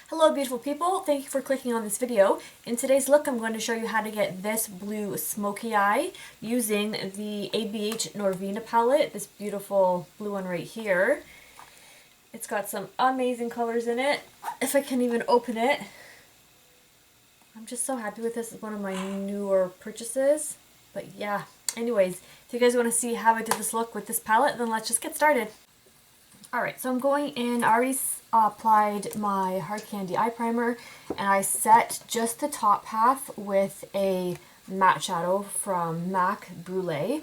Hello beautiful people, thank you for clicking on this video. In today's look I'm going to show you how to get this blue smoky eye using the ABH Norvina palette, this beautiful blue one right here. It's got some amazing colors in it. If I can even open it. I'm just so happy with this. It's one of my newer purchases. But yeah, anyways, if you guys want to see how I did this look with this palette, then let's just get started. Alright, so I'm going in, I already applied my Hard Candy eye primer, and I set just the top half with a matte shadow from MAC Brulee,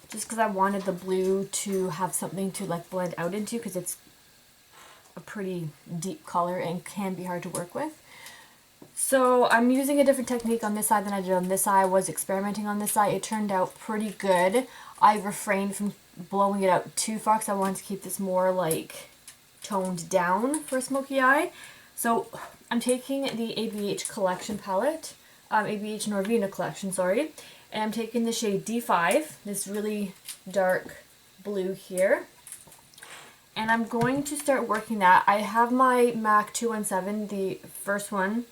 just because I wanted the blue to have something to like blend out into, because it's a pretty deep color and can be hard to work with. So I'm using a different technique on this side than I did on this eye. I was experimenting on this side. It turned out pretty good. I refrained from blowing it out too far because I wanted to keep this more like toned down for a smoky eye. So I'm taking the ABH collection palette, ABH Norvina collection, sorry, and I'm taking the shade D5, this really dark blue here. And I'm going to start working that. I have my MAC 217, the first one.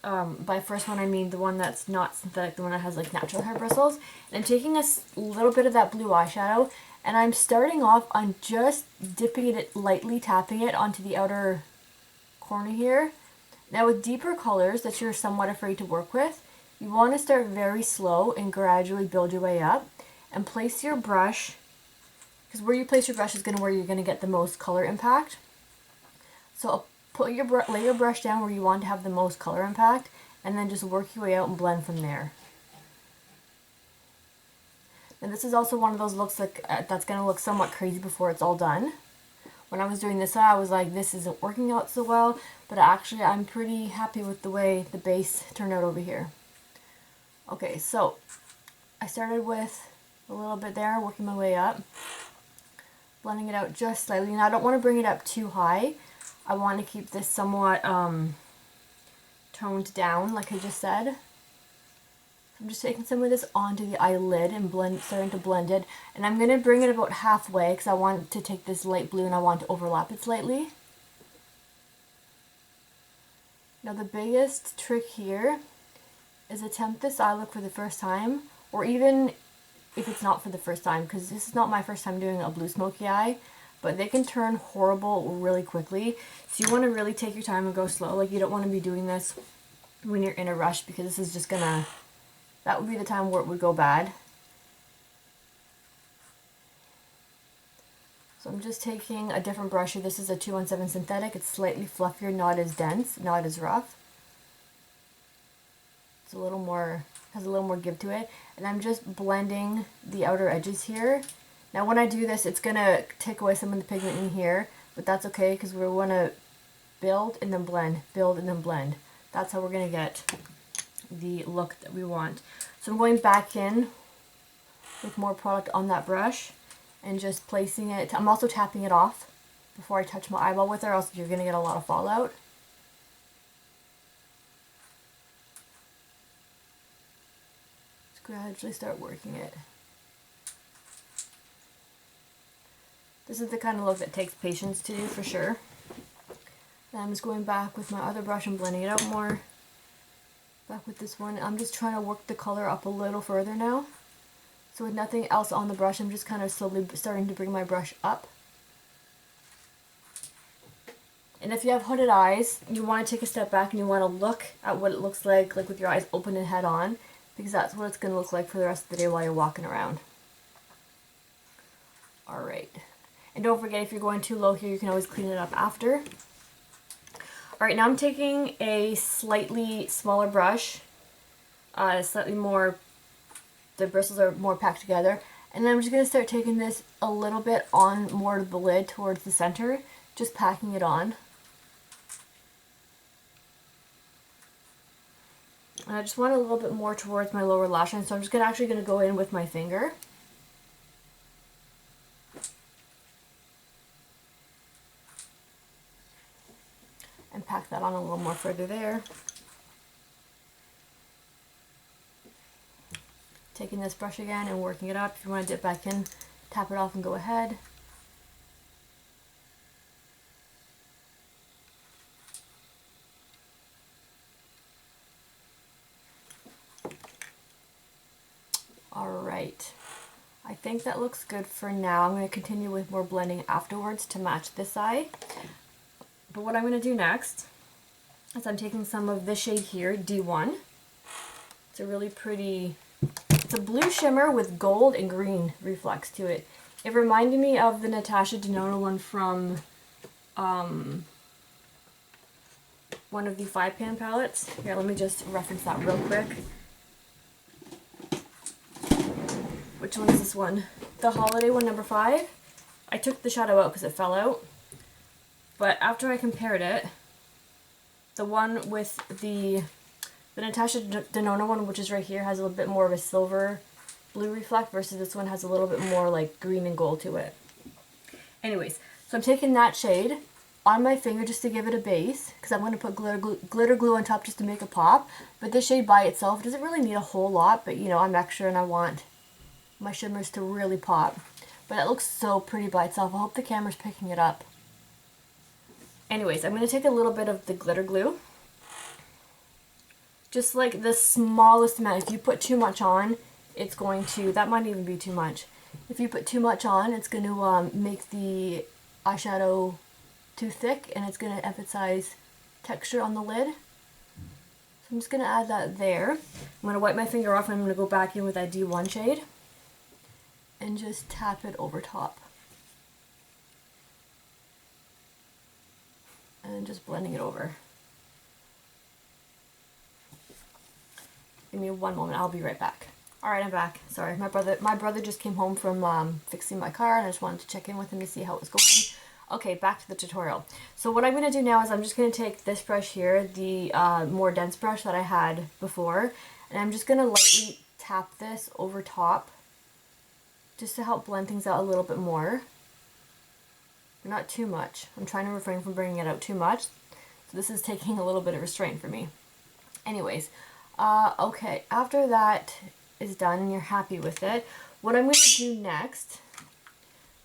By first one I mean the one that's not synthetic, the one that has like natural hair bristles. And I'm taking a little bit of that blue eyeshadow, and I'm starting off on just dipping it lightly, tapping it onto the outer corner here. Now with deeper colors that you're somewhat afraid to work with, you want to start very slow and gradually build your way up, and place your brush, because where you place your brush is where you're going to get the most color impact. So lay your brush down where you want to have the most color impact, and then just work your way out and blend from there. And this is also one of those looks like that's going to look somewhat crazy before it's all done. When I was doing this, I was like, this isn't working out so well, but actually I'm pretty happy with the way the base turned out over here. Okay, so I started with a little bit there, working my way up, blending it out just slightly. Now I don't want to bring it up too high. I want to keep this somewhat toned down, like I just said. I'm just taking some of this onto the eyelid and starting to blend it. And I'm going to bring it about halfway because I want to take this light blue and I want to overlap it slightly. Now the biggest trick here is attempt this eye look for the first time, or even if it's not for the first time, because this is not my first time doing a blue smoky eye. But they can turn horrible really quickly. So you want to really take your time and go slow. Like, you don't want to be doing this when you're in a rush, because this is just gonna, that would be the time where it would go bad. So I'm just taking a different brush here. This is a 217 synthetic. It's slightly fluffier, not as dense, not as rough. It's a little more, has a little more give to it. And I'm just blending the outer edges here. Now when I do this, it's going to take away some of the pigment in here, but that's okay because we want to build and then blend, build and then blend. That's how we're going to get the look that we want. So I'm going back in with more product on that brush and just placing it. I'm also tapping it off before I touch my eyeball with it, or else you're going to get a lot of fallout. Just gradually start working it. This is the kind of look that takes patience to do for sure. And I'm just going back with my other brush and blending it out more. Back with this one. I'm just trying to work the color up a little further now. So with nothing else on the brush, I'm just kind of slowly starting to bring my brush up. And if you have hooded eyes, you want to take a step back and you want to look at what it looks like with your eyes open and head on, because that's what it's going to look like for the rest of the day while you're walking around. Alright. And don't forget, if you're going too low here, you can always clean it up after. Alright, now I'm taking a slightly smaller brush, slightly more, the bristles are more packed together, and then I'm just going to start taking this a little bit on more to the lid towards the center, just packing it on. And I just want a little bit more towards my lower lash line, so I'm just actually going to go in with my finger. And pack that on a little more further there. Taking this brush again and working it up. If you want to dip back in, tap it off and go ahead. Alright, I think that looks good for now. I'm going to continue with more blending afterwards to match this eye. But what I'm going to do next is I'm taking some of this shade here, D1. It's a really pretty, it's a blue shimmer with gold and green reflex to it. It reminded me of the Natasha Denona one from one of the 5-pan palettes. Here, let me just reference that real quick. Which one is this one? The Holiday one, number 5. I took the shadow out because it fell out. But after I compared it, the one with the Natasha Denona one, which is right here, has a little bit more of a silver blue reflect versus this one has a little bit more like green and gold to it. Anyways, so I'm taking that shade on my finger just to give it a base, because I'm going to put glitter glue on top just to make it pop. But this shade by itself doesn't really need a whole lot, but you know, I'm extra and I want my shimmers to really pop. But it looks so pretty by itself. I hope the camera's picking it up. Anyways, I'm going to take a little bit of the glitter glue. Just like the smallest amount. If you put too much on, it's going to, that might even be too much. If you put too much on, it's going to make the eyeshadow too thick and it's going to emphasize texture on the lid. So I'm just going to add that there. I'm going to wipe my finger off and I'm going to go back in with that D1 shade and just tap it over top. And just blending it over. Give me one moment, I'll be right back. Alright, I'm back. Sorry, my brother just came home from fixing my car and I just wanted to check in with him to see how it was going. Okay, back to the tutorial. So what I'm going to do now is I'm just going to take this brush here, the more dense brush that I had before, and I'm just going to lightly tap this over top just to help blend things out a little bit more. Not too much. I'm trying to refrain from bringing it out too much. So this is taking a little bit of restraint for me. Anyways, okay, after that is done and you're happy with it, what I'm going to do next,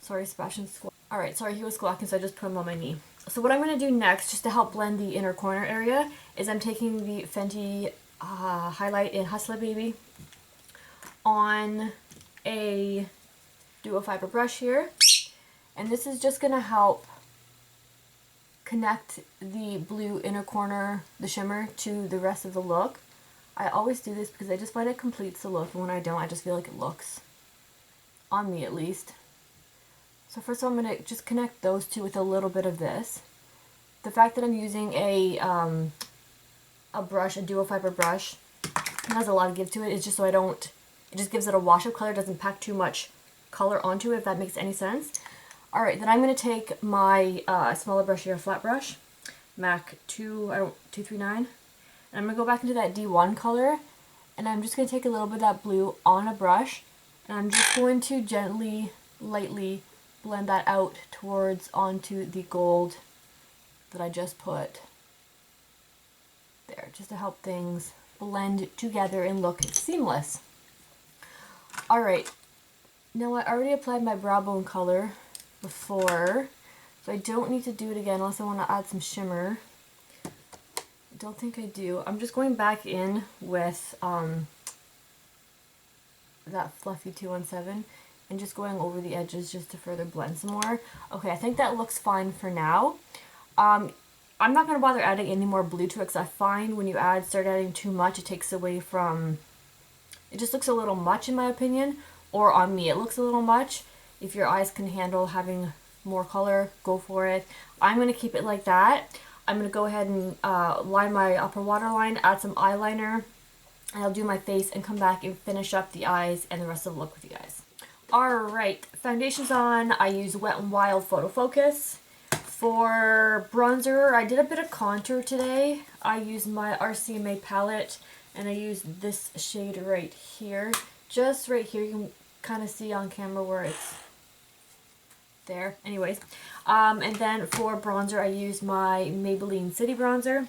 sorry, Sebastian's squawking. Alright, sorry, he was squawking, so I just put him on my knee. So what I'm going to do next, just to help blend the inner corner area, is I'm taking the Fenty highlight in Hustler Baby on a duo fiber brush here. And this is just going to help connect the blue inner corner, the shimmer, to the rest of the look. I always do this because I just find it completes the look, and when I don't, I just feel like it looks, on me at least. So first of all, I'm going to just connect those two with a little bit of this. The fact that I'm using a brush, a duo fiber brush, it has a lot of give to it, is just so I don't, it just gives it a wash of color, doesn't pack too much color onto it, if that makes any sense. Alright, then I'm going to take my smaller brush here, a flat brush, MAC 239, and I'm going to go back into that D1 color, and I'm just going to take a little bit of that blue on a brush, and I'm just going to gently, lightly blend that out towards onto the gold that I just put there, just to help things blend together and look seamless. Alright, now I already applied my brow bone color before, so I don't need to do it again unless I want to add some shimmer. I don't think I do. I'm just going back in with that fluffy 217 and just going over the edges just to further blend some more. Okay, I think that looks fine for now. I'm not going to bother adding any more blue to it because I find when you start adding too much, it takes away from, it just looks a little much in my opinion, or on me it looks a little much. If your eyes can handle having more color, go for it. I'm going to keep it like that. I'm going to go ahead and line my upper waterline, add some eyeliner, and I'll do my face and come back and finish up the eyes and the rest of the look with you guys. Alright, foundation's on. I use Wet n Wild Photo Focus. For bronzer, I did a bit of contour today. I used my RCMA palette and I used this shade right here. Just right here, you can kind of see on camera where it's there. Anyways, and then for bronzer, I used my Maybelline City Bronzer.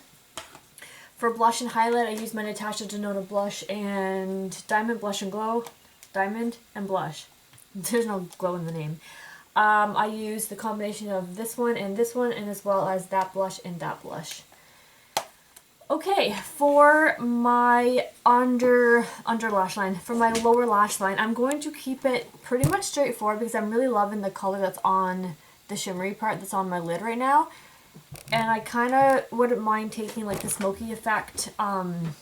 For blush and highlight, I used my Natasha Denona Blush and Diamond Blush and Glow. Diamond and Blush. There's no glow in the name. I used the combination of this one, and as well as that blush and that blush. Okay, for my under lash line, for my lower lash line, I'm going to keep it pretty much straightforward because I'm really loving the color that's on the shimmery part that's on my lid right now. And I kind of wouldn't mind taking like the smoky effect down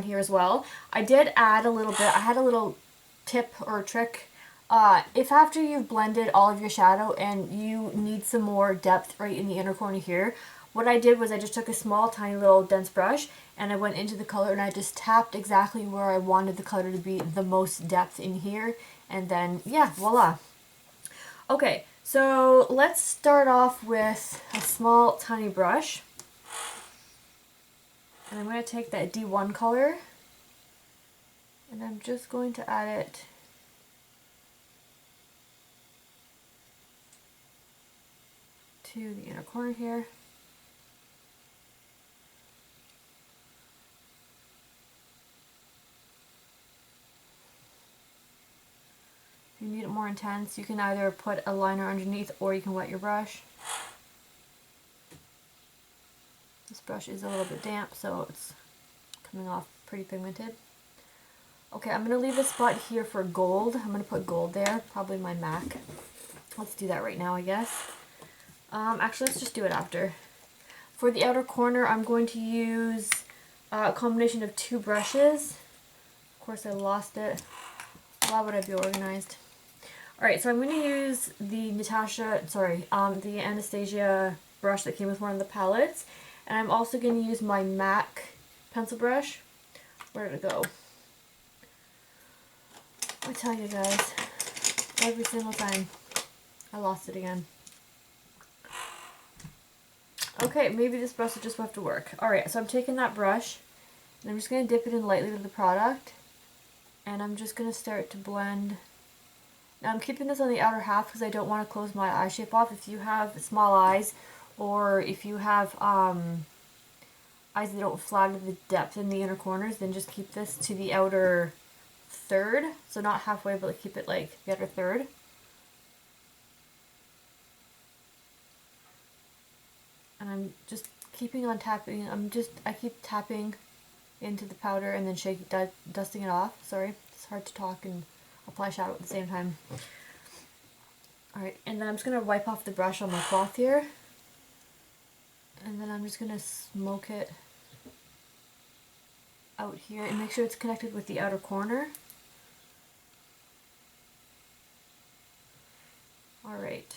here as well. I did add a little bit, I had a little tip or trick. If after you've blended all of your shadow and you need some more depth right in the inner corner here, what I did was I just took a small tiny little dense brush and I went into the color and I just tapped exactly where I wanted the color to be the most depth in here, and then yeah, voila. Okay, so let's start off with a small tiny brush, and I'm going to take that D1 color and I'm just going to add it to the inner corner here. If you need it more intense, you can either put a liner underneath or you can wet your brush. This brush is a little bit damp, so it's coming off pretty pigmented. Okay, I'm going to leave a spot here for gold. I'm going to put gold there, probably my MAC. Let's do that right now, I guess. Actually, let's just do it after. For the outer corner, I'm going to use a combination of two brushes. Of course, I lost it. Why would I be organized? Alright, so I'm going to use the the Anastasia brush that came with one of the palettes. And I'm also going to use my MAC pencil brush. Where did it go? I tell you guys, every single time I lost it again. Okay, maybe this brush will just have to work. Alright, so I'm taking that brush and I'm just going to dip it in lightly with the product. And I'm just going to start to blend. Now I'm keeping this on the outer half because I don't want to close my eye shape off. If you have small eyes, or if you have eyes that don't flatter the depth in the inner corners, then just keep this to the outer third. So not halfway, but keep it like the outer third. And I'm just keeping on tapping. I keep tapping into the powder and then dusting it off. Sorry, it's hard to talk and apply shadow at the same time. Alright, and then I'm just going to wipe off the brush on my cloth here. And then I'm just going to smoke it out here and make sure it's connected with the outer corner. Alright,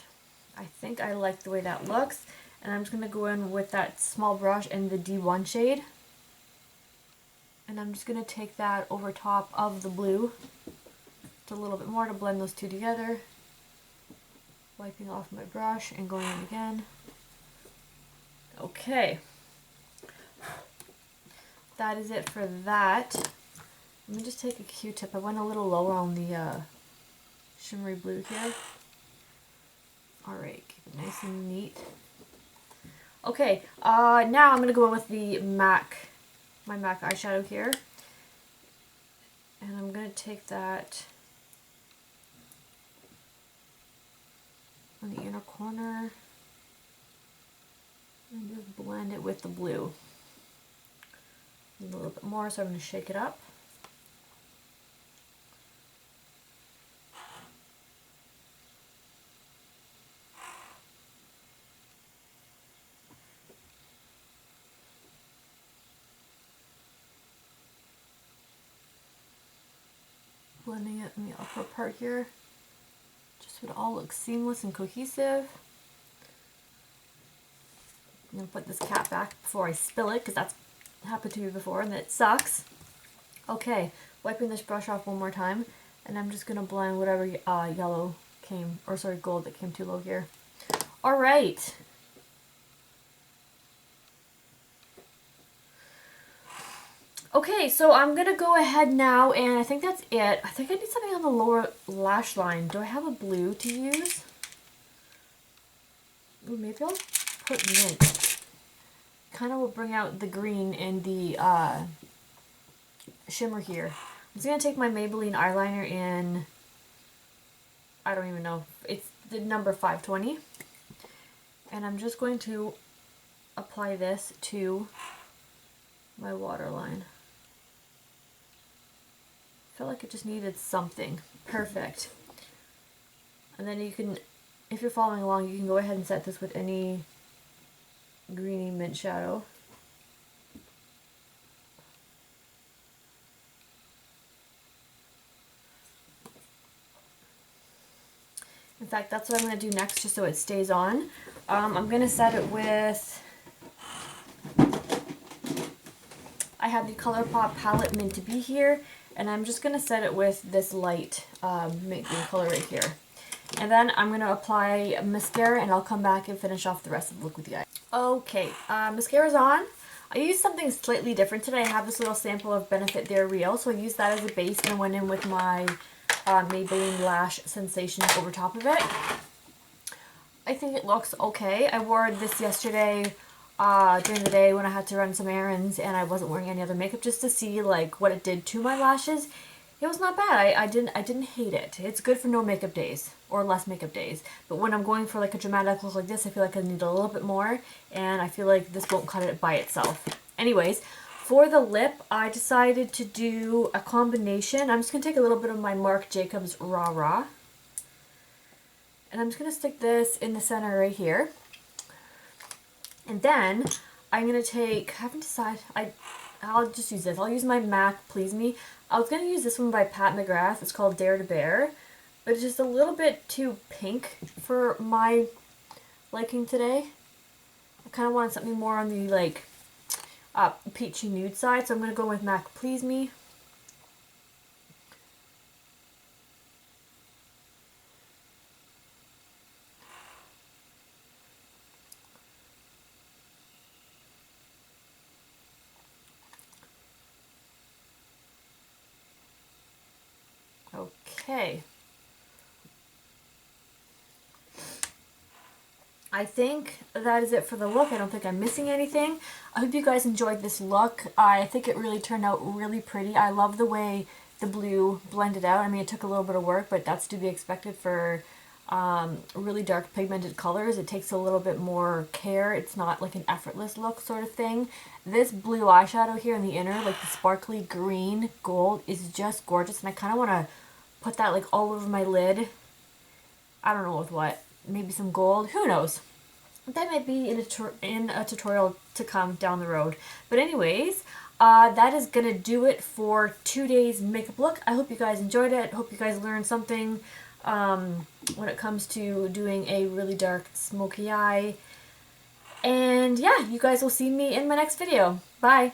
I think I like the way that looks. And I'm just going to go in with that small brush in the D1 shade. And I'm just going to take that over top of the blue just a little bit more to blend those two together. Wiping off my brush and going in again. Okay. That is it for that. Let me just take a Q-tip. I went a little lower on the shimmery blue here. Alright, keep it nice and neat. Okay, now I'm going to go in with the MAC, my MAC eyeshadow here. And I'm going to take that on the inner corner and just blend it with the blue. Need a little bit more, so I'm going to shake it up. Blending it in the upper part here, just so it all looks seamless and cohesive. I'm going to put this cap back before I spill it, because that's happened to me before and it sucks. Okay, wiping this brush off one more time, and I'm just going to blend whatever yellow came, or sorry, gold that came too low here. Alright. Okay, so I'm going to go ahead now, and I think that's it. I think I need something on the lower lash line. Do I have a blue to use? Ooh, maybe I'll put mint. Kind of will bring out the green in the shimmer here. I'm just going to take my Maybelline eyeliner in, I don't even know, it's the number 520. And I'm just going to apply this to my waterline. I felt like it just needed something. Perfect. And then you can, if you're following along, you can go ahead and set this with any greeny mint shadow. In fact, that's what I'm going to do next, just so it stays on. I'm going to set it with, I have the ColourPop palette Mint to Be here, and I'm just going to set it with this light mint green color right here. And then I'm going to apply mascara, and I'll come back and finish off the rest of the look with you guys. Okay, mascara's on. I used something slightly different today. I have this little sample of Benefit They're Real, so I used that as a base and went in with my Maybelline Lash Sensation over top of it. I think it looks okay. I wore this yesterday during the day when I had to run some errands and I wasn't wearing any other makeup, just to see like what it did to my lashes. It was not bad. I didn't hate it. It's good for no makeup days or less makeup days. But when I'm going for like a dramatic look like this, I feel like I need a little bit more, and I feel like this won't cut it by itself. Anyways, for the lip, I decided to do a combination. I'm just going to take a little bit of my Marc Jacobs Raw Raw. And I'm just going to stick this in the center right here. And then I'm going to take, I haven't decided, I'll just use this. I'll use my MAC Please Me. I was going to use this one by Pat McGrath. It's called Dare to Bear. But it's just a little bit too pink for my liking today. I kind of wanted something more on the like peachy nude side. So I'm going to go with MAC Please Me. Okay. I think that is it for the look. I don't think I'm missing anything. I hope you guys enjoyed this look. I think it really turned out really pretty. I love the way the blue blended out. I mean, it took a little bit of work, but that's to be expected for really dark pigmented colors. It takes a little bit more care. It's not like an effortless look sort of thing. This blue eyeshadow here in the inner, like the sparkly green gold, is just gorgeous, and I kind of want to put that like all over my lid. I don't know with what. Maybe some gold. Who knows? That might be in a tutorial to come down the road. But anyways, that is going to do it for today's makeup look. I hope you guys enjoyed it. Hope you guys learned something when it comes to doing a really dark smoky eye. And yeah, you guys will see me in my next video. Bye!